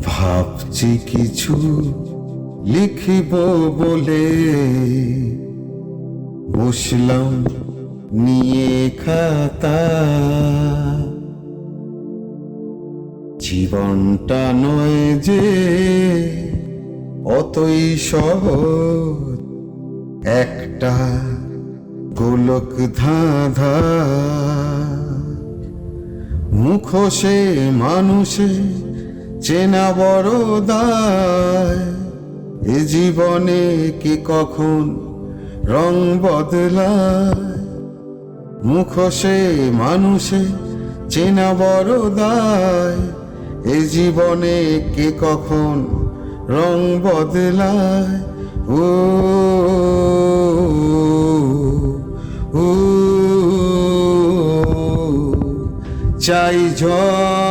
ভাবছি কিছু লিখিব বলে, বসলাম নিয়ে খাতা। জীবনটা নয় যে অতই সহজ, একটা গোলক ধাঁধা। মুখোশে মানুষে চেনা বড় দায়, এ জীবনে কি কখন রং বদলায়। মুখোশে মানুষে চেনা বড় দায়, এ জীবনে কি কখন রং বদলায়। ও ও চাই ঝড়